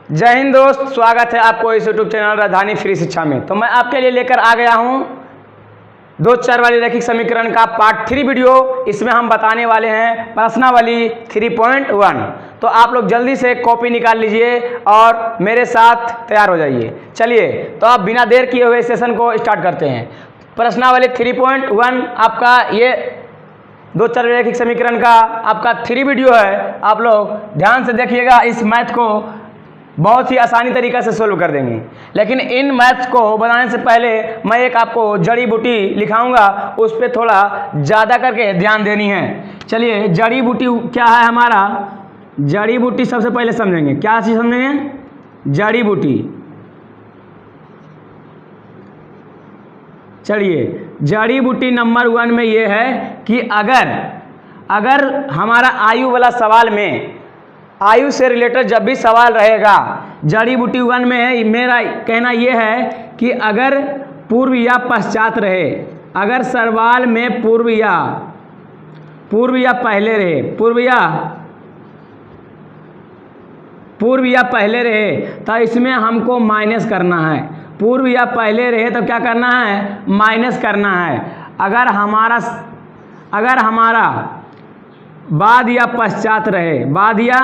जय हिंद दोस्त, स्वागत है आपको इस यूट्यूब चैनल राजधानी फ्री शिक्षा में। तो मैं आपके लिए लेकर आ गया हूं दो चर वाली रैखिक समीकरण का पार्ट 3 वीडियो। इसमें हम बताने वाले हैं प्रश्नावली 3.1। तो आप लोग जल्दी से कॉपी निकाल लीजिए और मेरे साथ तैयार हो जाइए। चलिए, तो आप बिना देर किए हुए सेशन को स्टार्ट करते हैं। प्रश्नावली 3.1 आपका ये दो चर रैखिक समीकरण का आपका 3 वीडियो है। आप लोग ध्यान से देखिएगा, इस मैथ को बहुत ही आसानी तरीक़ा से सोल्व कर देंगे। लेकिन इन मैथ्स को बनाने से पहले मैं एक आपको जड़ी बूटी लिखाऊंगा, उस पर थोड़ा ज़्यादा करके ध्यान देनी है। चलिए, जड़ी बूटी क्या है हमारा? जड़ी बूटी सबसे पहले समझेंगे। क्या चीज़ समझेंगे? जड़ी बूटी। चलिए, जड़ी बूटी नंबर 1 में ये है कि अगर हमारा आयु वाला सवाल में आयु से रिलेटेड जब भी सवाल रहेगा, जड़ी बूटी 1 में है, मेरा कहना यह है कि अगर पूर्व या पश्चात रहे, अगर सवाल में पूर्व या पहले रहे, पूर्व या पहले रहे, तो इसमें हमको माइनस करना है। पूर्व या पहले रहे तो क्या करना है? माइनस करना है। अगर हमारा बाद या पश्चात रहे, बाद या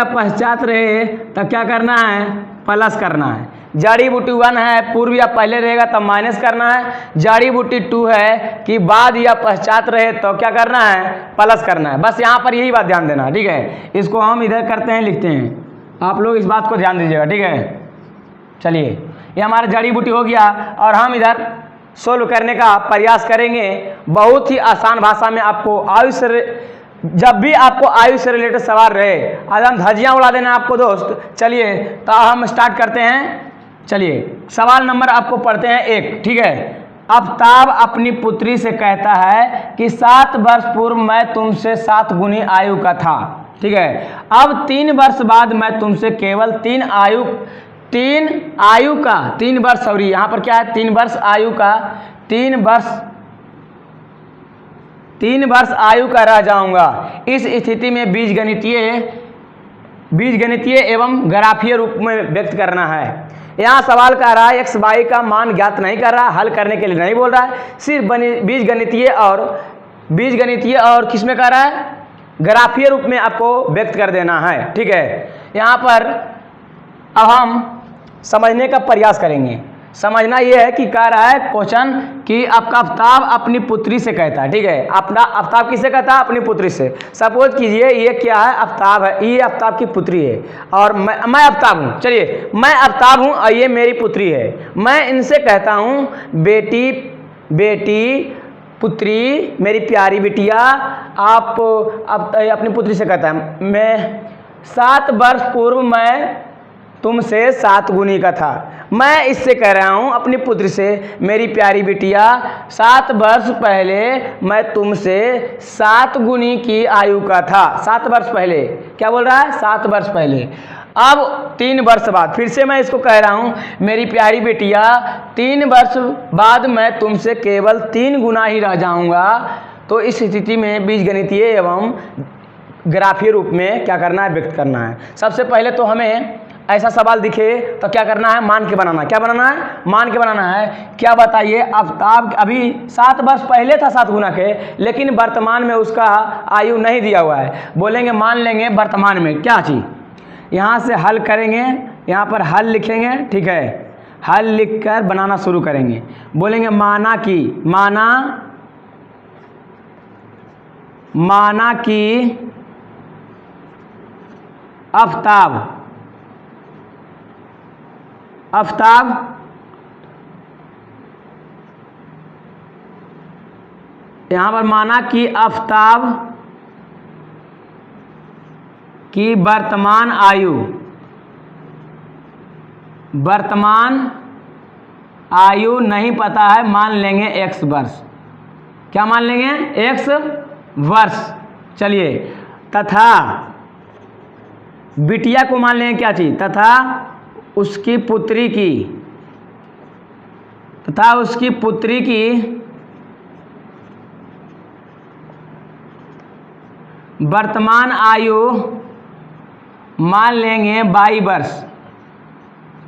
पश्चात रहे तो क्या करना है? प्लस करना है। जड़ी बूटी 1 है, पूर्व या पहले रहेगा तो माइनस करना है। जड़ी बूटी 2 है कि बाद या पश्चात रहे तो क्या करना है? प्लस करना है। बस यहाँ पर यही बात ध्यान देना, ठीक है। इसको हम इधर करते हैं, लिखते हैं। आप लोग इस बात को ध्यान दीजिएगा, ठीक है। चलिए, ये हमारा जड़ी बूटी हो गया और हम इधर सोल्व करने का प्रयास करेंगे। बहुत ही आसान भाषा में आपको आयु से, जब भी आपको आयु से रिलेटेड सवाल रहे, आज हम धज्जियाँ उड़ा देना आपको दोस्त। चलिए, तो हम स्टार्ट करते हैं। चलिए, सवाल नंबर आपको पढ़ते हैं 1, ठीक है। आफ्ताब अपनी पुत्री से कहता है कि 7 वर्ष पूर्व मैं तुमसे 7 गुनी आयु का था, ठीक है। अब 3 वर्ष बाद मैं तुमसे केवल 3 वर्ष, सॉरी यहाँ पर क्या है? 3 वर्ष आयु का, 3 वर्ष आयु का रह जाऊंगा। इस स्थिति में बीजगणितीय एवं ग्राफीय रूप में व्यक्त करना है। यहाँ सवाल कह रहा है x y का मान ज्ञात नहीं कर रहा, हल करने के लिए नहीं बोल रहा है, सिर्फ बीजगणितीय और किस में कह रहा है? ग्राफीय रूप में आपको व्यक्त कर देना है, ठीक है। यहाँ पर अब हम समझने का प्रयास करेंगे। समझना यह है कि कह रहा है क्वेश्चन कि आपका आफ्ताब अपनी पुत्री से कहता है, ठीक है। अपना आफ्ताब किससे कहता है? अपनी पुत्री से। सपोज कीजिए ये क्या है? आफ्ताब है, ये आफ्ताब की पुत्री है और मैं आफ्ताब हूँ। चलिए, मैं आफ्ताब हूँ और ये मेरी पुत्री है। मैं इनसे कहता हूँ बेटी, पुत्री, मेरी प्यारी बिटिया, आप अपनी पुत्री से कहता है मैं 7 वर्ष पूर्व मैं तुमसे 7 गुनी का था। मैं इससे कह रहा हूँ अपनी पुत्री से, मेरी प्यारी बिटिया, 7 वर्ष पहले मैं तुमसे 7 गुनी की आयु का था। 7 वर्ष पहले क्या बोल रहा है? 7 वर्ष पहले। अब 3 वर्ष बाद फिर से मैं इसको कह रहा हूँ, मेरी प्यारी बिटिया, 3 वर्ष बाद मैं तुमसे केवल 3 गुना ही रह जाऊँगा। तो इस स्थिति में बीजगणितीय एवं ग्राफीय रूप में क्या करना है? व्यक्त करना है। सबसे पहले तो हमें ऐसा सवाल दिखे तो क्या करना है? मान के बनाना। क्या बनाना है? मान के बनाना है। क्या बताइए, आफ्ताब अभी 7 वर्ष पहले था 7 गुना के, लेकिन वर्तमान में उसका आयु नहीं दिया हुआ है। बोलेंगे, मान लेंगे वर्तमान में क्या चीज़, यहाँ से हल करेंगे, यहाँ पर हल लिखेंगे, ठीक है। हल लिखकर बनाना शुरू करेंगे। बोलेंगे माना कि आफ्ताब यहाँ पर माना कि आफ्ताब की वर्तमान आयु नहीं पता है, मान लेंगे x वर्ष। क्या मान लेंगे? x वर्ष। चलिए, तथा बिटिया को मान लेंगे क्या चीज़? तथा उसकी पुत्री की वर्तमान आयु मान लेंगे 22 वर्ष।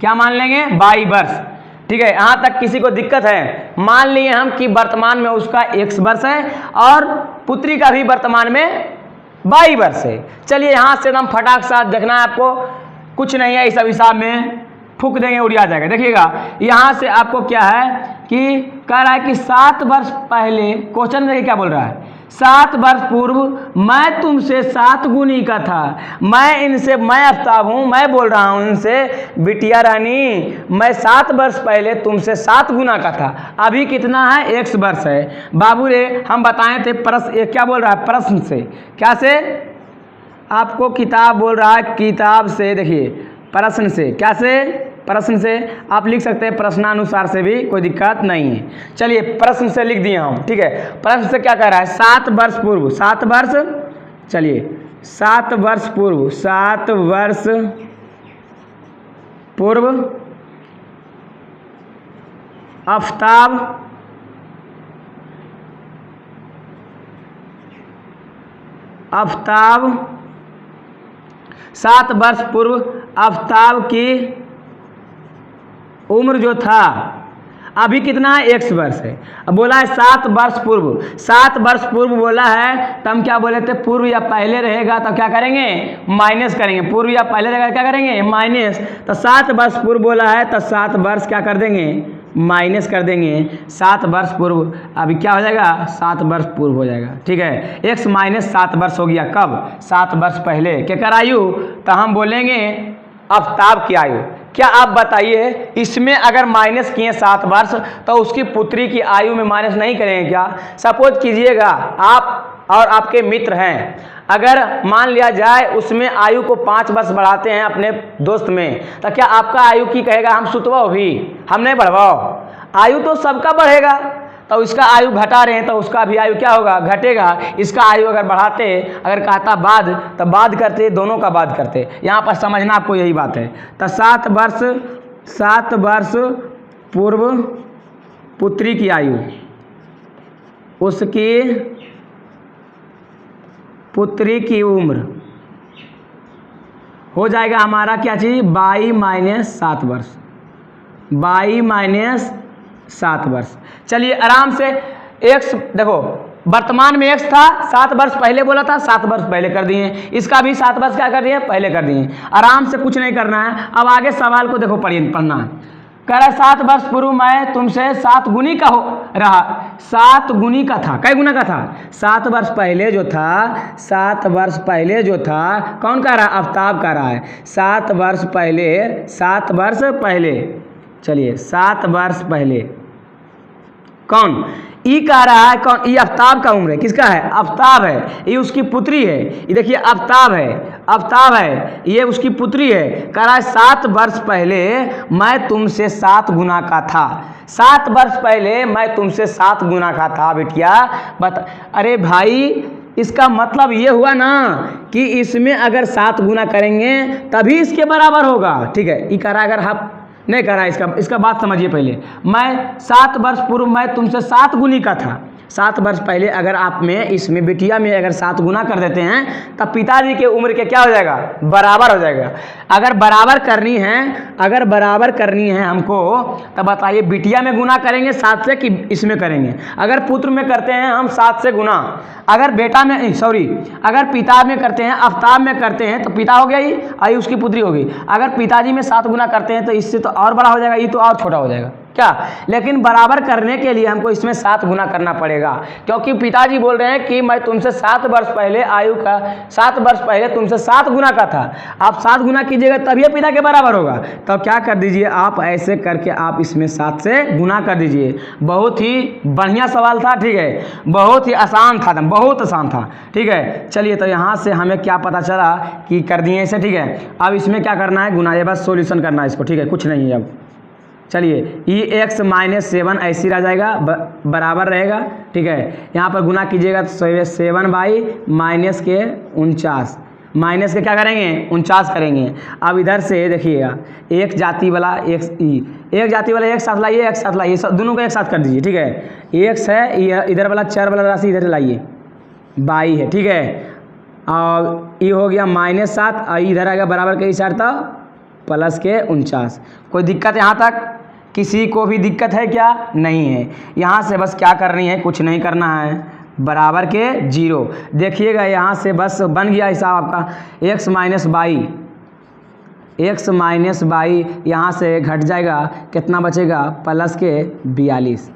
क्या मान लेंगे? 22 वर्ष। ठीक है, यहाँ तक किसी को दिक्कत है? मान लिए हम कि वर्तमान में उसका 1 वर्ष है और पुत्री का भी वर्तमान में 22 वर्ष है। चलिए यहाँ से एकदम फटाक साथ देखना है आपको, कुछ नहीं है, इस हिसाब में फूक देंगे उड़ जाएगा। देखिएगा यहाँ से आपको क्या है कि कह रहा है कि 7 वर्ष पहले, क्वेश्चन देखिए क्या बोल रहा है, 7 वर्ष पूर्व मैं तुमसे 7 गुनी का था। मैं आफ्ताब हूँ, मैं बोल रहा हूँ इनसे, बिटिया रानी मैं 7 वर्ष पहले तुमसे 7 गुना का था। अभी कितना है? 1 वर्ष है। बाबू रे हम बताए थे प्रश्न, क्या बोल रहा है? प्रश्न से। क्या से? आपको किताब बोल रहा है, किताब से। देखिए प्रश्न से, क्या से? प्रश्न से। आप लिख सकते हैं प्रश्नानुसार से भी, कोई दिक्कत नहीं है। चलिए प्रश्न से लिख दिए हम। ठीक है, प्रश्न से क्या कह रहा है? 7 वर्ष पूर्व, 7 वर्ष, चलिए 7 वर्ष पूर्व, 7 वर्ष पूर्व आफ्ताब आफ्ताब 7 वर्ष पूर्व आफ्ताब की उम्र जो था, अभी कितना है? 1 वर्ष है। अब बोला है 7 वर्ष पूर्व, 7 वर्ष पूर्व बोला है तो हम क्या बोले थे? पूर्व या पहले रहेगा तो क्या करेंगे? माइनस करेंगे। पूर्व या पहले रहेगा क्या करेंगे? माइनस। तो 7 वर्ष पूर्व बोला है तो 7 वर्ष क्या कर देंगे? माइनस कर देंगे। 7 वर्ष पूर्व अभी क्या हो जाएगा? 7 वर्ष पूर्व हो जाएगा। ठीक है, x माइनस 7 वर्ष हो गया। कब? 7 वर्ष पहले। क्या कर आयु? तो हम बोलेंगे आफ्ताब की आयु। क्या आप बताइए, इसमें अगर माइनस किए 7 वर्ष तो उसकी पुत्री की आयु में माइनस नहीं करेंगे क्या? सपोज कीजिएगा आप और आपके मित्र हैं, अगर मान लिया जाए उसमें आयु को 5 वर्ष बढ़ाते हैं अपने दोस्त में, तो क्या आपका आयु की कहेगा हम सुतवाओ भी, हम नहीं बढ़वाओ? आयु तो सबका बढ़ेगा। तो इसका आयु घटा रहे हैं तो उसका भी आयु क्या होगा? घटेगा। इसका आयु अगर बढ़ाते, अगर कहता बाद, तो बाद करते, दोनों का बाद करते। यहाँ पर समझना आपको यही बात है। तो 7 वर्ष पूर्व पुत्री की आयु, उसकी पुत्री की उम्र हो जाएगा हमारा क्या चीज? 22 माइनस 7 वर्ष, 22 माइनस 7 वर्ष। चलिए आराम से x, देखो वर्तमान में x था, 7 वर्ष पहले बोला था, 7 वर्ष पहले कर दिए। इसका भी 7 वर्ष क्या कर दिए? पहले कर दिए। आराम से, कुछ नहीं करना है। अब आगे सवाल को देखो, पढ़ना है। कह रहा है 7 वर्ष पूर्व मैं तुमसे 7 गुनी का हो रहा। 7 गुनी का था। कै गुना का था? 7 वर्ष पहले जो था, 7 वर्ष पहले जो था, कौन कह रहा है? आफ्ताब कह रहा है। 7 वर्ष पहले, 7 वर्ष पहले, चलिए 7 वर्ष पहले कौन? ई कह रहा है कौन? ई आफ्ताब का उम्र है। किसका है? आफ्ताब है। ये उसकी पुत्री है। ये देखिए आफ्ताब है, आफ्ताब है, ये उसकी पुत्री है। कह रहा है 7 वर्ष पहले मैं तुमसे 7 गुना का था। 7 वर्ष पहले मैं तुमसे 7 गुना का था। बेटिया बता, अरे भाई इसका मतलब ये हुआ ना कि इसमें अगर 7 गुना करेंगे तभी इसके बराबर होगा। ठीक है, ये कह रहा है, अगर आप नहीं करा इसका बात समझिए पहले। मैं 7 वर्ष पूर्व मैं तुमसे 7 गुनी का था। 7 वर्ष पहले अगर आप में इसमें बिटिया में अगर 7 गुना कर देते हैं तब पिताजी के उम्र के क्या हो जाएगा? बराबर हो जाएगा। अगर बराबर करनी है, अगर बराबर करनी है हमको, तब बताइए बिटिया में गुना करेंगे 7 से कि इसमें करेंगे? अगर पुत्र में करते हैं हम 7 से गुना, अगर बेटा में, सॉरी, अगर पिता में करते हैं, आफ्ताब में करते हैं तो पिता हो गया ही, आई उसकी पुत्री होगी। अगर पिताजी में 7 गुना करते हैं तो इससे तो और बड़ा हो जाएगा, ये तो और छोटा हो जाएगा क्या? लेकिन बराबर करने के लिए हमको इसमें 7 गुना करना पड़ेगा, क्योंकि पिताजी बोल रहे हैं कि मैं तुमसे 7 वर्ष पहले आयु का 7 वर्ष पहले तुमसे 7 गुना का था। आप 7 गुना कीजिएगा तभी पिता के बराबर होगा। तो क्या कर दीजिए आप, ऐसे करके आप इसमें 7 से गुना कर दीजिए। बहुत ही बढ़िया सवाल था। ठीक है, बहुत ही आसान था, बहुत आसान था। ठीक है, चलिए तो यहाँ से हमें क्या पता चला कि कर दिए इसे। ठीक है, अब इसमें क्या करना है? गुना, ये बस सोल्यूशन करना है इसको। ठीक है, कुछ नहीं है। अब चलिए ये x माइनस 7 ऐसी रह जाएगा, बराबर रहेगा। ठीक है, यहाँ पर गुना कीजिएगा तो 7 बाई माइनस के 49, माइनस के क्या करेंगे? 49 करेंगे। अब इधर से देखिएगा, एक जाति वाला एक जाति वाला एक साथ लाइए, एक साथ लाइए, दोनों को एक साथ कर दीजिए। ठीक है, x है, इधर वाला 4 वाला राशि इधर लाइए, 22 है। ठीक है, और ये हो गया -7 और इधर आ गया बराबर के इशार था +49। कोई दिक्कत यहाँ तक? किसी को भी दिक्कत है क्या? नहीं है। यहाँ से बस क्या करनी है, कुछ नहीं करना है, बराबर के 0। देखिएगा यहाँ से बस बन गया हिसाब आपका x -22 यहाँ से घट जाएगा, कितना बचेगा +42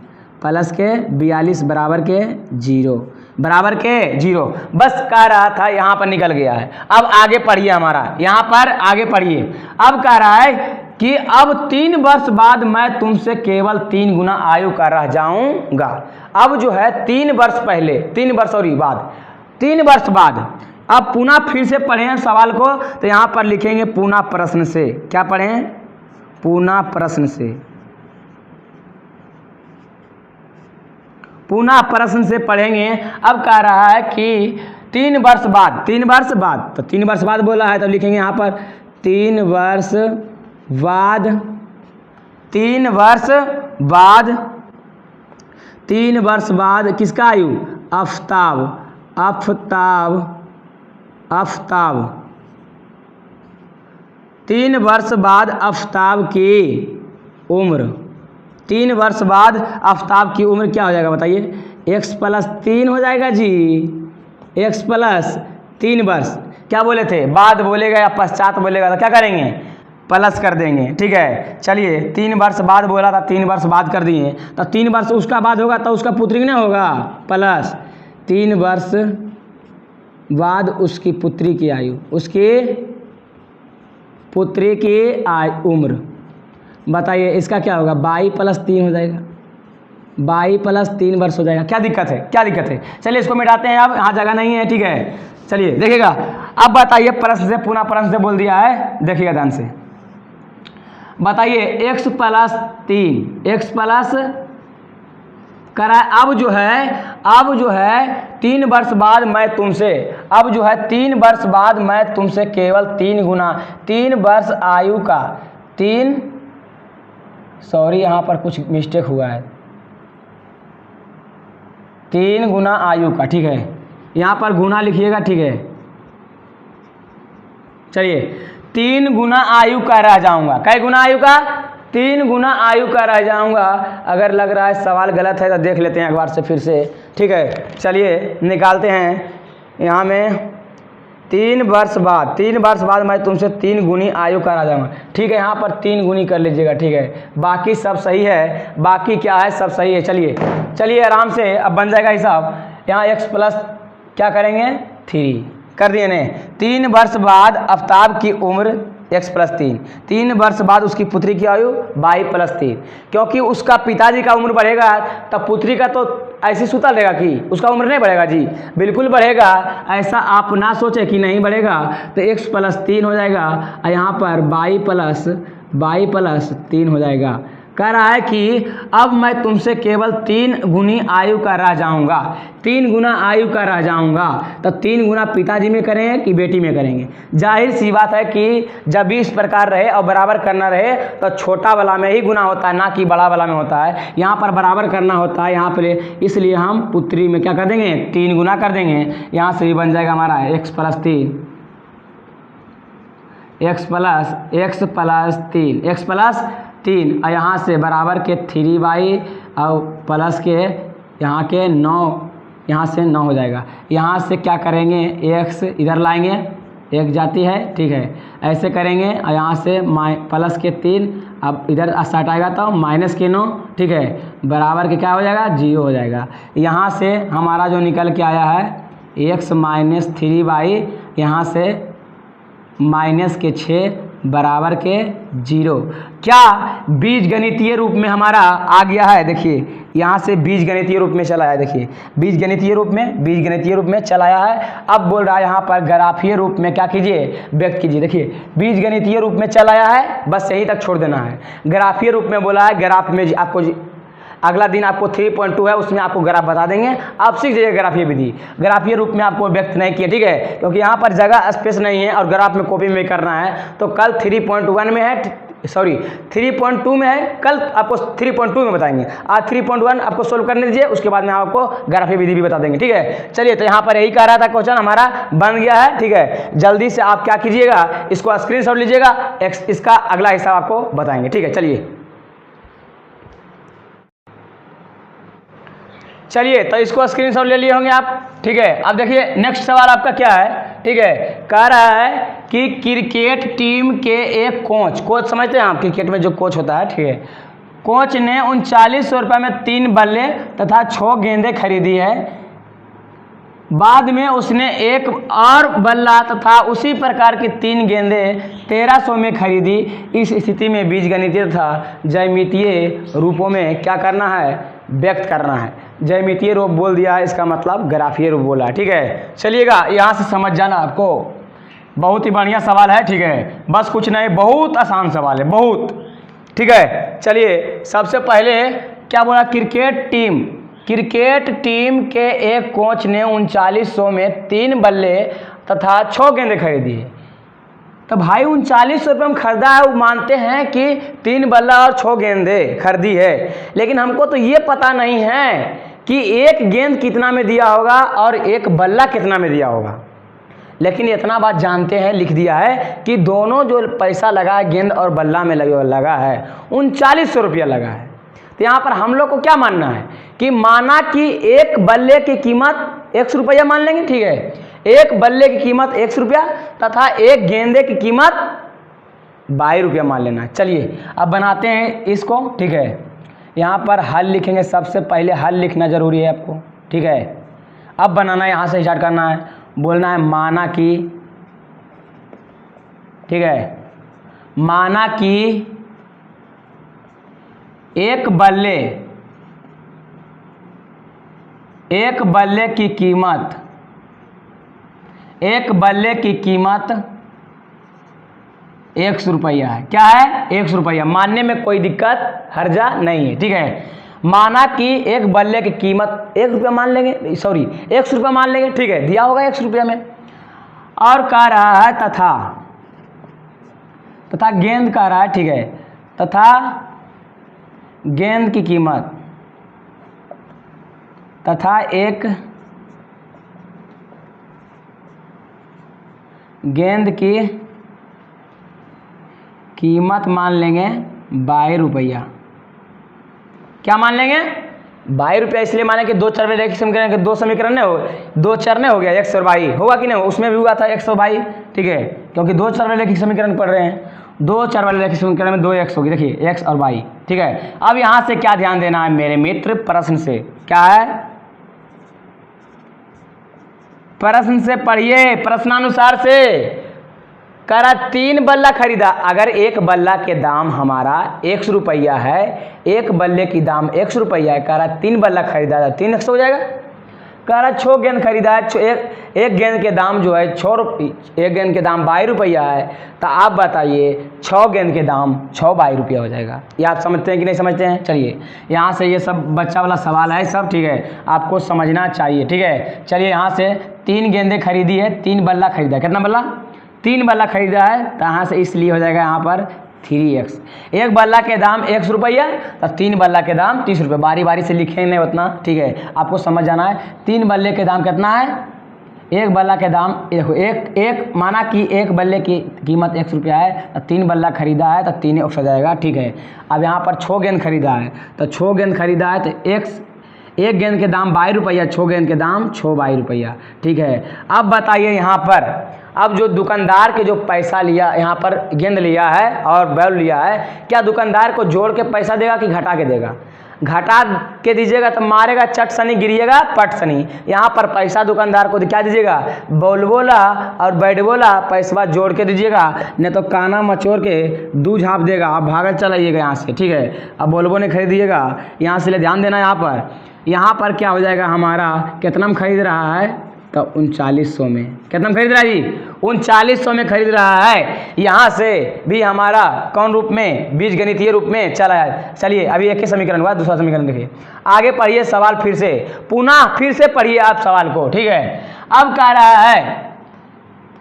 बराबर के 0 बस कह रहा था, यहाँ पर निकल गया है। अब आगे पढ़िए, हमारा यहाँ पर आगे पढ़िए। अब कह रहा है कि अब 3 वर्ष बाद मैं तुमसे केवल 3 गुना आयु का रह जाऊंगा। अब जो है 3 वर्ष पहले, 3 वर्ष और बाद, 3 वर्ष बाद, अब पुनः फिर से पढ़ें सवाल को, तो यहाँ पर लिखेंगे पुनः प्रश्न से। क्या पढ़ें? पुनः प्रश्न से। पुनः प्रश्न से पढ़ेंगे। अब कह रहा है कि 3 वर्ष बाद, 3 वर्ष बाद, तो 3 वर्ष बाद बोला है, तो लिखेंगे यहाँ पर 3 वर्ष बाद, 3 वर्ष बाद, 3 वर्ष बाद किसका आयु? आफताब 3 वर्ष बाद आफताब की उम्र, 3 वर्ष बाद आफताब की उम्र क्या हो जाएगा बताइए? x + 3 हो जाएगा जी। x + 3 वर्ष, क्या बोले थे? बाद बोलेगा या पश्चात बोलेगा तो क्या करेंगे? प्लस कर देंगे। ठीक है, चलिए 3 वर्ष बाद बोला था, 3 वर्ष बाद कर दिए, तो 3 वर्ष उसका बाद होगा तो उसका पुत्री ना होगा, प्लस 3 वर्ष बाद उसकी पुत्री की आयु, उसकी पुत्री की उम्र। बताइए इसका क्या होगा? 22 + 3 हो जाएगा, 22 + 3 वर्ष हो जाएगा। क्या दिक्कत है? क्या दिक्कत है? चलिए इसको मिटाते हैं, अब यहाँ जगह नहीं है। ठीक है, चलिए देखिएगा। अब बताइए प्रश्न से, पुनः प्रश्न से बोल दिया है, देखिएगा ध्यान से। बताइए x प्लस करा। अब जो है 3 वर्ष बाद मैं तुमसे, अब जो है 3 वर्ष बाद मैं तुमसे केवल 3 गुना, 3 वर्ष आयु का, 3, सॉरी यहाँ पर कुछ मिस्टेक हुआ है, 3 गुना आयु का। ठीक है, यहाँ पर गुना लिखिएगा। ठीक है, चलिए 3 गुना आयु का रह जाऊंगा। कै गुना आयु का? 3 गुना आयु का रह जाऊंगा। अगर लग रहा है सवाल गलत है तो देख लेते हैं एक बार से फिर से। ठीक है, चलिए निकालते हैं। यहाँ में 3 वर्ष बाद, 3 वर्ष बाद मैं तुमसे 3 गुनी आयु का रह जाऊंगा। ठीक है, यहाँ पर 3 गुनी कर लीजिएगा। ठीक है, बाकी सब सही है, बाकी क्या है, सब सही है। चलिए आराम से अब बन जाएगा हिसाब। यहाँ x प्लस क्या करेंगे? 3 कर दिए ने। 3 वर्ष बाद आफताब की उम्र x + 3, 3 वर्ष बाद उसकी पुत्री की आयु 22 + 3। क्योंकि उसका पिताजी का उम्र बढ़ेगा तब पुत्री का तो ऐसी सूता रहेगा कि उसका उम्र नहीं बढ़ेगा जी, बिल्कुल बढ़ेगा। ऐसा आप ना सोचें कि नहीं बढ़ेगा। तो x + 3 हो जाएगा और यहाँ पर 22 + 3 हो जाएगा। कह रहा है कि अब मैं तुमसे केवल 3 गुनी आयु का रह जाऊंगा, 3 गुना आयु का रह जाऊंगा। तो 3 गुना पिताजी में करेंगे कि बेटी में करेंगे? जाहिर सी बात है कि जब भी इस प्रकार रहे और बराबर करना रहे तो छोटा वाला में ही गुना होता है, ना कि बड़ा वाला में होता है। यहाँ पर बराबर करना होता है यहाँ पर, इसलिए हम पुत्री में क्या कर देंगे? 3 गुना कर देंगे। यहाँ से भी बन जाएगा हमारा x + 3, x + 3 और यहाँ से बराबर के 3y और प्लस के यहाँ के 9, यहाँ से 9 हो जाएगा। यहाँ से क्या करेंगे? x इधर लाएंगे, 1 जाती है। ठीक है, ऐसे करेंगे और यहाँ से प्लस के 3, अब इधर सट आएगा तो माइनस के 9। ठीक है, बराबर के क्या हो जाएगा? 0 हो जाएगा। यहाँ से हमारा जो निकल के आया है x - 3y, यहाँ से माइनस के 6 बराबर के 0। क्या बीजगणितीय रूप में हमारा आ गया है? देखिए यहाँ से बीजगणितीय रूप में चला है। देखिए बीजगणितीय रूप में चलाया है। अब बोल रहा है यहाँ पर ग्राफीय रूप में क्या कीजिए? व्यक्त कीजिए। देखिए बीजगणितीय रूप में चलाया है, बस यहीं तक छोड़ देना है। ग्राफीय रूप में बोला है, ग्राफ में आपको अगला दिन आपको 3.2 है, उसमें आपको ग्राफ बता देंगे, आप सीख जाइए ग्राफीय विधि। ग्राफीय रूप में आपको व्यक्त नहीं किया। ठीक है, क्योंकि यहाँ पर जगह स्पेस नहीं है और ग्राफ में कॉपी में करना है। तो कल 3.1 में है, सॉरी 3.2 में है, कल आपको 3.2 में बताएंगे। आज 3.1 आपको सोल्व करने दीजिए, उसके बाद में आपको ग्राफी विधि भी बता देंगे। ठीक है, चलिए तो यहाँ पर यही कह रहा था, क्वेश्चन हमारा बन गया है। ठीक है, जल्दी से आप क्या कीजिएगा, इसको स्क्रीनशॉट लीजिएगा, इसका अगला हिस्सा आपको बताएंगे। ठीक है, चलिए तो इसको स्क्रीनशॉट ले लिए होंगे आप। ठीक है, अब देखिए नेक्स्ट सवाल आपका क्या है। ठीक है, कह रहा है कि क्रिकेट टीम के एक कोच समझते हैं आप, क्रिकेट में जो कोच होता है। ठीक है, कोच ने 3900 रुपये में 3 बल्ले तथा 6 गेंदें खरीदी है। बाद में उसने एक और बल्ला तथा उसी प्रकार की 3 गेंदें 1300 में खरीदी। इस स्थिति में बीजगणितीय तथा ज्यामितीय रूपों में क्या करना है, व्यक्त करना है। ज्यामितीय रूप बोल दिया है, इसका मतलब ग्राफीय रूप बोला है। ठीक है, चलिएगा यहाँ से समझ जाना, आपको बहुत ही बढ़िया सवाल है। ठीक है, बस कुछ नहीं, बहुत आसान सवाल है, बहुत। ठीक है, चलिए सबसे पहले क्या बोला, क्रिकेट टीम के एक कोच ने 3900 में 3 बल्ले तथा 6 गेंदें खरीदी है। तो भाई 3900 रुपये में खरीदा है, वो मानते हैं कि 3 बल्ला और 6 गेंदें खरीदी है, लेकिन हमको तो ये पता नहीं है कि एक गेंद कितना में दिया होगा और एक बल्ला कितना में दिया होगा। लेकिन इतना बात जानते हैं, लिख दिया है कि दोनों जो पैसा लगा है गेंद और बल्ला में लगा है 3900 रुपया लगा है। तो यहाँ पर हम लोग को क्या मानना है कि माना कि एक बल्ले की कीमत 100 रुपया मान लेंगे। ठीक है, एक बल्ले की कीमत 100 रुपया तथा एक गेंदे की कीमत 22 रुपया मान लेना। चलिए अब बनाते हैं इसको। ठीक है, यहाँ पर हल लिखेंगे, सबसे पहले हल लिखना जरूरी है आपको। ठीक है, अब बनाना यहाँ से स्टार्ट करना है, बोलना है माना कि, ठीक है, माना कि एक बल्ले की कीमत 100 रुपया है। क्या है, 100 रुपया। मानने में कोई दिक्कत हर्जा नहीं है। ठीक है, माना कि एक बल्ले की कीमत 1 रुपया मान लेंगे, सॉरी 100 रुपया मान लेंगे। ठीक है, दिया होगा 100 रुपया में, और कह रहा है तथा गेंद कह रहा है। ठीक है, तथा गेंद की कीमत तथा एक गेंद की कीमत मान लेंगे 22 रुपया। क्या मान लेंगे, 22 रुपया। इसलिए माने कि 2 चर में रेखिक समीकरण के 2 समीकरण नहीं हो, 2 चर नहीं हो गया, 122 होगा कि नहीं, उसमें भी हुआ था 122। ठीक है, क्योंकि 2 चर वाले रेखिक समीकरण पढ़ रहे हैं, 2 चर वाले रेखिक समीकरण में 2 x होगी। देखिए x और y। ठीक है, अब यहाँ से क्या ध्यान देना है मेरे मित्र, प्रश्न से क्या है, प्रश्न से पढ़िए, प्रश्नानुसार से। करा 3 बल्ला खरीदा, अगर एक बल्ला के दाम हमारा 100 रुपया है, एक बल्ले की दाम 100 रुपया है, करा 3 बल्ला खरीदा था, 3 100 हो जाएगा। करा 6 गेंद खरीदा है, एक गेंद के दाम जो है 6 रुपये, एक गेंद के दाम 22 रुपया है। तो आप बताइए 6 गेंद के दाम 6 22 रुपया हो जाएगा। ये आप समझते हैं कि नहीं समझते हैं। चलिए यहाँ से ये सब बच्चा वाला सवाल है सब। ठीक है, आपको समझना चाहिए। ठीक है, चलिए यहाँ से 3 गेंदें खरीदी है, 3 बल्ला खरीदा है। कितना बल्ला, 3 बल्ला खरीदा है, तो यहाँ से इसलिए हो जाएगा यहाँ पर 3x। एक बल्ला के दाम 100 रुपया, तो 3 बल्ला के दाम 30 रुपये। बारी बारी से लिखेंगे नहीं उतना। ठीक है, आपको समझ जाना है। 3 बल्ले के दाम कितना है, एक बल्ला के दाम एक माना कि एक बल्ले की कीमत 100 रुपया है, तो 3 बल्ला खरीदा है, तो 3 x हो जाएगा। ठीक है, अब यहाँ पर 6 गेंद खरीदा है, तो 6 गेंद खरीदा है, तो एक गेंद के दाम 22 रुपया, 6 गेंद के दाम 6 22 रुपया। ठीक है, अब बताइए यहाँ पर, अब जो दुकानदार के जो पैसा लिया, यहाँ पर गेंद लिया है और बैल लिया है, क्या दुकानदार को जोड़ के पैसा देगा कि घटा के देगा, घटा के दीजिएगा तो मारेगा चट सनी, गिरिएगा पट सनी। यहाँ पर पैसा दुकानदार को क्या दीजिएगा, बोल बोला और बैठ बोला, पैसा जोड़ के दीजिएगा, नहीं तो काना मचोर के दू झाँप देगा, आप भागल चलाइएगा यहाँ से। ठीक है, अब बोलबो ने खरीद दीजिएगा, यहाँ से ले ध्यान देना। यहाँ पर क्या हो जाएगा हमारा, कितना में खरीद रहा है, तो 3900 में। कितना में खरीद रहा है जी, 3900 में खरीद रहा है। यहाँ से भी हमारा कौन रूप में, बीजगणितीय रूप में चला है। चलिए अभी एक ही समीकरण हुआ, दूसरा समीकरण देखिए। आगे पढ़िए सवाल, फिर से पुनः फिर से पढ़िए आप सवाल को। ठीक है, अब कह रहा है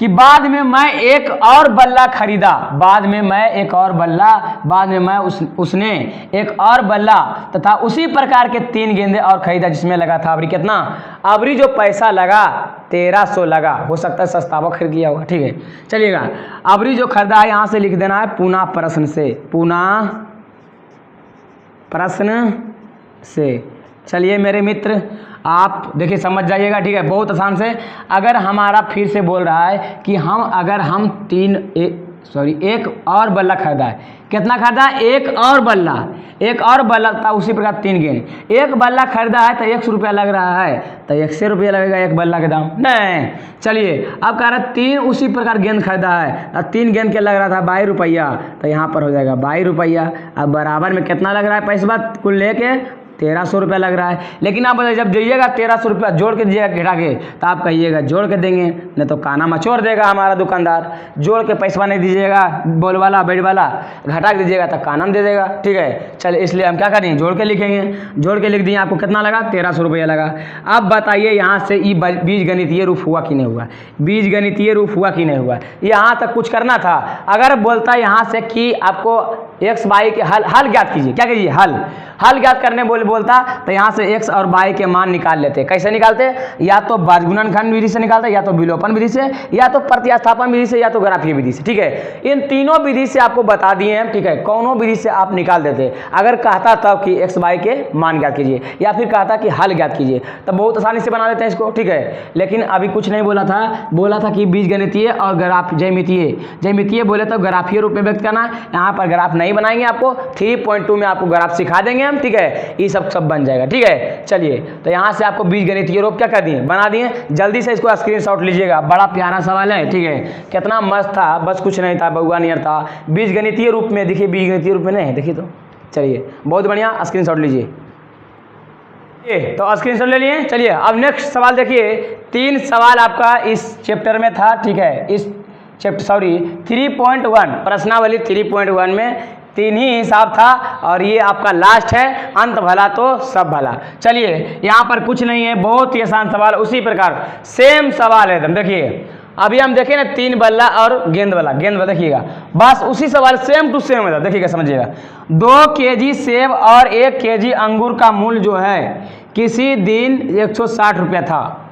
कि बाद में मैं एक और बल्ला खरीदा, बाद में मैं एक और बल्ला, बाद में मैं उसने एक और बल्ला तथा उसी प्रकार के 3 गेंदे और खरीदा जिसमें लगा था अबरी कितना, अबरी जो पैसा लगा 1300 लगा। हो सकता है सस्तावा खरीद लिया होगा, ठीक है। चलिएगा, अबरी जो खरीदा है यहाँ से लिख देना है पुनः प्रश्न से, पुनः प्रश्न से। चलिए मेरे मित्र, आप देखिए समझ जाइएगा, ठीक है, बहुत आसान से। अगर हमारा फिर से बोल रहा है कि अगर हम एक और बल्ला खरीदा है, कितना खरीदा है, एक और बल्ला था, उसी प्रकार 3 गेंद। एक बल्ला खरीदा है तो 100 रुपया लग रहा है, तो 100 रुपया लगेगा एक बल्ला के दाम, नहीं। चलिए अब कह रहा है 3 उसी प्रकार गेंद खरीदा है, 3 गेंद के लग रहा था 22 रुपया, तो यहाँ पर हो जाएगा 22 रुपया। अब बराबर में कितना लग रहा है पैसा कुल लेके 1300 रुपया लग रहा है। लेकिन आप बताइए, जब जाइएगा 1300 रुपया जोड़ के दीजिएगा घटा के, तो आप कहिएगा जोड़ के देंगे, नहीं तो काना मचोड़ देगा हमारा दुकानदार। जोड़ के पैसा नहीं दीजिएगा, बोल वाला बेड वाला, घटा के दीजिएगा तो काना में दे देगा, ठीक है। चलिए इसलिए हम क्या करेंगे, जोड़ के लिखेंगे। जोड़ के लिख दिए, आपको कितना लगा, 1300 रुपया लगा। अब बताइए यहाँ से ये बीजगणितीय रूप हुआ कि नहीं हुआ, बीजगणितीय रूप हुआ कि नहीं हुआ, यहाँ तक कुछ करना था। अगर बोलता यहाँ से कि आपको x y के हल ज्ञात कीजिए, क्या कीजिए, हल ज्ञात करने बोलता, तो यहाँ से x और y के मान निकाल लेते। कैसे निकालते, या तो बाजगुणनखंड विधि से निकालते, या तो विलोपन विधि से, या तो प्रतिस्थापन विधि से, या तो ग्राफीय विधि से, ठीक है। इन तीनों विधि से आपको बता दिए हैं, ठीक है, कौनों विधि से आप निकाल देते। अगर कहता तब कि x y के मान ज्ञात कीजिए, या फिर कहता कि हल ज्ञात कीजिए, तो बहुत आसानी से बना देते हैं इसको, ठीक है। लेकिन अभी कुछ नहीं बोला था कि बीजगणितीय और ग्राफ जयमितीय बोले तो ग्राफीय रूप में व्यक्त करना। यहाँ पर ग्राफ नहीं बनाएंगे, आपको 3.2 में आपको ग्राफ सिखा देंगे हम, ठीक है, ये सब बन जाएगा, ठीक है। चलिए, तो यहाँ से आपको बीजगणितीय रूप क्या कर दिए, बना दिए। जल्दी से इसको स्क्रीनशॉट लीजिएगा, बड़ा प्यारा सवाल है, ठीक है, कितना मस्त था, बस कुछ नहीं था, बउआ नियर था। बीजगणितीय रूप में देखिए, बीजगणितीय रूप में नहीं देखिए, तो चलिए बहुत बढ़िया, स्क्रीनशॉट लीजिए। तो स्क्रीनशॉट ले लिए। चलिए अब नेक्स्ट सवाल देखिए, 3 सवाल आपका इस चैप्टर में था, ठीक है, इस चैप्टर 3.1 प्रश्नावली 3.1 में 3 ही हिसाब था, और ये आपका लास्ट है, अंत भला तो सब भला। चलिए यहाँ पर कुछ नहीं है, बहुत ही आसान सवाल, उसी प्रकार सेम सवाल है एकदम। देखिए अभी हम देखें ना 3 बल्ला और गेंद वाला देखिएगा, बस उसी सवाल सेम टू सेम है, देखिएगा समझिएगा। 2 केजी सेब और 1 केजी अंगूर का मूल्य जो है किसी दिन 160 रुपया था।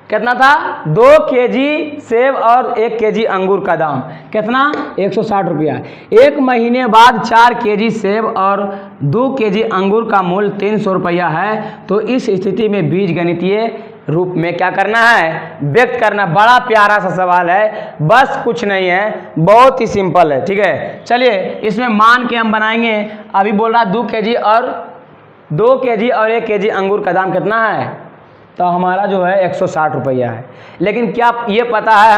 कितना था, 2 केजी सेब और 1 केजी अंगूर का दाम कितना, 160 रुपया। 1 महीने बाद 4 केजी सेब और 2 केजी अंगूर का मूल्य 300 रुपया है, तो इस स्थिति में बीजगणितीय रूप में क्या करना है, व्यक्त करना। बड़ा प्यारा सा सवाल है, बस कुछ नहीं है, बहुत ही सिंपल है, ठीक है। चलिए इसमें मान के हम बनाएंगे। अभी बोल रहा 2 केजी और 1 केजी अंगूर का दाम कितना है, तो हमारा जो है 160 रुपया है। लेकिन क्या ये पता है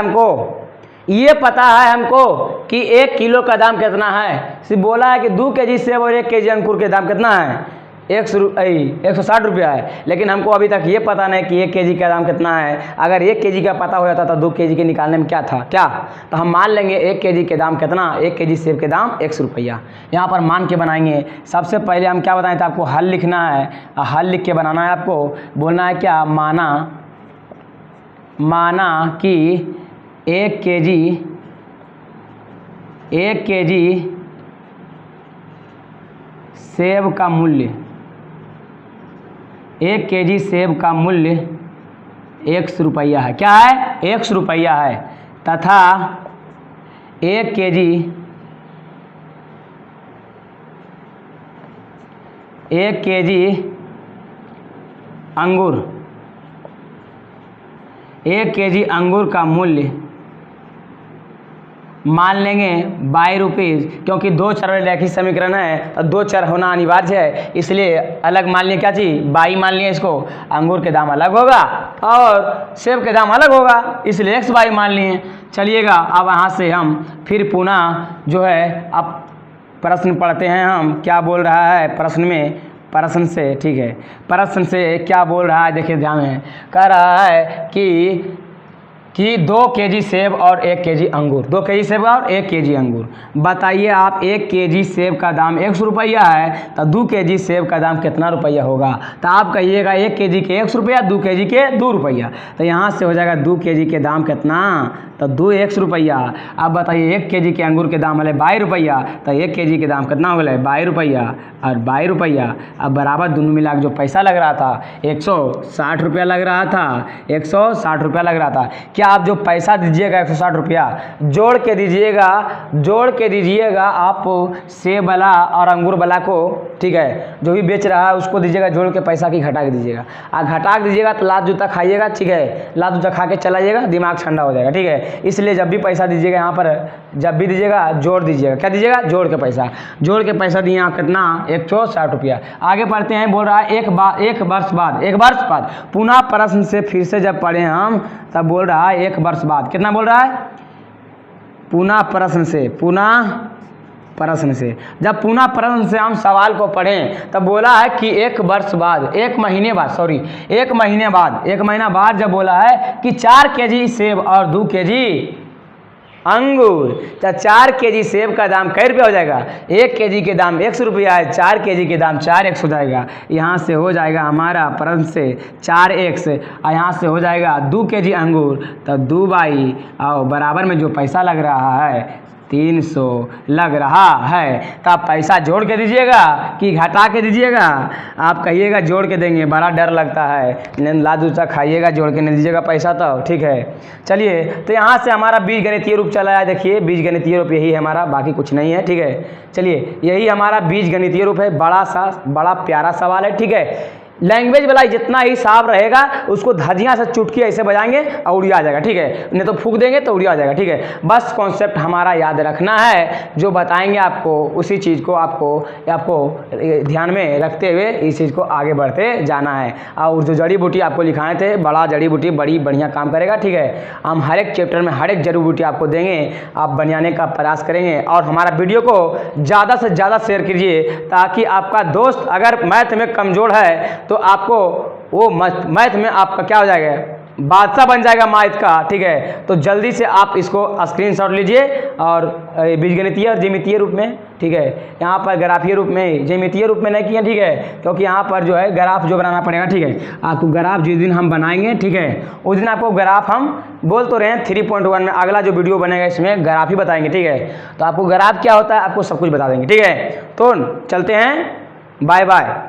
हमको कि 1 किलो का दाम कितना है। सिर्फ बोला है कि 2 केजी सेब और 1 केजी अंगूर के दाम कितना है, 160 रुपया है। लेकिन हमको अभी तक ये पता नहीं कि 1 केजी का दाम कितना है। अगर 1 केजी का पता हो जाता तो 2 केजी के निकालने में क्या तो हम मान लेंगे 1 केजी के दाम कितना, 1 केजी सेब के दाम 100 रुपया। यहाँ पर मान के बनाएंगे। सबसे पहले हम क्या बताएं, तो आपको हल लिखना है, हल लिख के बनाना है। आपको बोलना है क्या, माना कि 1 केजी सेब का मूल्य 1 केजी सेब का मूल्य 100 रुपया है। क्या है, 100 रुपया है, तथा 1 केजी अंगूर 1 केजी अंगूर का मूल्य मान लेंगे 22 रुपीज़, क्योंकि 2 चर रैखिक समीकरण है तो 2 चर होना अनिवार्य है, इसलिए अलग मान लिया। क्या चीज़, 22 मान लिया इसको। अंगूर के दाम अलग होगा और सेब के दाम अलग होगा, इसलिए x22 मान लिए। चलिएगा अब यहाँ से हम फिर पुनः जो है अब प्रश्न पढ़ते हैं। हम क्या बोल रहा है प्रश्न से, ठीक है, प्रश्न से क्या बोल रहा है, देखिए ध्यान में कह रहा है कि कि 2 केजी सेब और 1 केजी अंगूर, 2 केजी सेब और 1 केजी अंगूर। बताइए आप 1 केजी सेब का दाम 100 रुपया है, तो 2 केजी सेब का दाम कितना रुपया होगा? तो आप कहिएगा 1 केजी के 100 रुपया, 2 केजी के 2 रुपया। तो यहाँ से हो जाएगा 2 केजी के दाम कितना? तो 2 100 रुपया। अब बताइए 1 केजी के अंगूर के दाम है 22 रुपया, तो 1 केजी के दाम कितना हो गया? 22 रुपया और 22 रुपया। अब बराबर दोनों मिला के जो पैसा लग रहा था 160 रुपया लग रहा था, 160 रुपया लग रहा था। क्या आप जो पैसा दीजिएगा 160 रुपया जोड़ के दीजिएगा आप सेब वाला और अंगूर वाला को, ठीक है, जो भी बेच रहा है उसको दीजिएगा, जोड़ के पैसा की घटा के दीजिएगा। घटा के दीजिएगा तो लात जूता खाइएगा, ठीक है, लात जूता खा के चला जाइएगा, दिमाग ठंडा हो जाएगा, ठीक है। इसलिए जब भी पैसा दीजिएगा यहाँ पर, जब भी दीजिएगा जोड़ दीजिएगा। क्या दीजिएगा? जोड़ के पैसा दिए आप कितना? 160 रुपया। आगे बढ़ते हैं, बोल रहा है एक वर्ष बाद पुनः प्रश्न से फिर से जब पढ़े हम, तब बोल रहा है 1 वर्ष बाद। कितना बोल रहा है? पुनः प्रश्न से जब पुनः प्रश्न से हम सवाल को पढ़ें तब बोला है कि 1 वर्ष बाद, 1 महीने बाद जब बोला है कि 4 केजी सेब और 2 केजी अंगूर, तो 4 केजी सेब का दाम कै रुपया हो जाएगा? 1 केजी के दाम 100 रुपया है, 4 केजी के दाम 4x हो जाएगा। यहाँ से हो जाएगा हमारा प्रश्न से 4x, और यहाँ से हो जाएगा 2 केजी अंगूर, तो 2 बाई और बराबर में जो पैसा लग रहा है 300 लग रहा है। तो आप पैसा जोड़ के दीजिएगा कि घटा के दीजिएगा? आप कहिएगा जोड़ के देंगे, बड़ा डर लगता है, लात जूता खाइएगा, जोड़ के नहीं दीजिएगा पैसा, तो ठीक है। चलिए, तो यहाँ से हमारा बीजगणितीय रूप चला है। देखिए बीजगणितीय रूप यही है हमारा, बाकी कुछ नहीं है, ठीक है। चलिए, यही हमारा बीजगणितीय रूप है। बड़ा प्यारा सवाल है, ठीक है। लैंग्वेज वाला जितना ही साफ रहेगा उसको धजिया से चुटकी ऐसे बजाएंगे और उड़िया जाएगा, ठीक है, नहीं तो फूक देंगे तो उड़िया जाएगा, ठीक है। बस कॉन्सेप्ट हमारा याद रखना है, जो बताएंगे आपको उसी चीज़ को आपको ध्यान में रखते हुए इस चीज़ को आगे बढ़ते जाना है। और जो जड़ी बूटी आपको लिखाए थे, बड़ा जड़ी बूटी बड़ी बढ़िया काम करेगा, ठीक है। हम हर एक चैप्टर में हर एक जड़ी बूटी आपको देंगे, आप बनाने का प्रयास करेंगे। और हमारा वीडियो को ज़्यादा से ज़्यादा शेयर कीजिए, ताकि आपका दोस्त अगर मैथ में कमज़ोर है तो आपको वो मैथ में आपका क्या हो जाएगा? बादशाह बन जाएगा मैथ का, ठीक है। तो जल्दी से आप इसको स्क्रीनशॉट लीजिए और बीजगणितीय और ज्यामितीय रूप में, ठीक है, यहाँ पर ग्राफीय रूप में, ज्यामितीय रूप में नहीं किया, ठीक है, क्योंकि यहाँ पर जो है ग्राफ जो बनाना पड़ेगा, ठीक है। आपको ग्राफ जिस दिन हम बनाएंगे, ठीक है, उस दिन आपको ग्राफ हम बोल तो रहे हैं 3.1 में अगला जो वीडियो बनेगा इसमें ग्राफ ही बताएंगे, ठीक है। तो आपको ग्राफ क्या होता है आपको सब कुछ बता देंगे, ठीक है। तो चलते हैं, बाय बाय।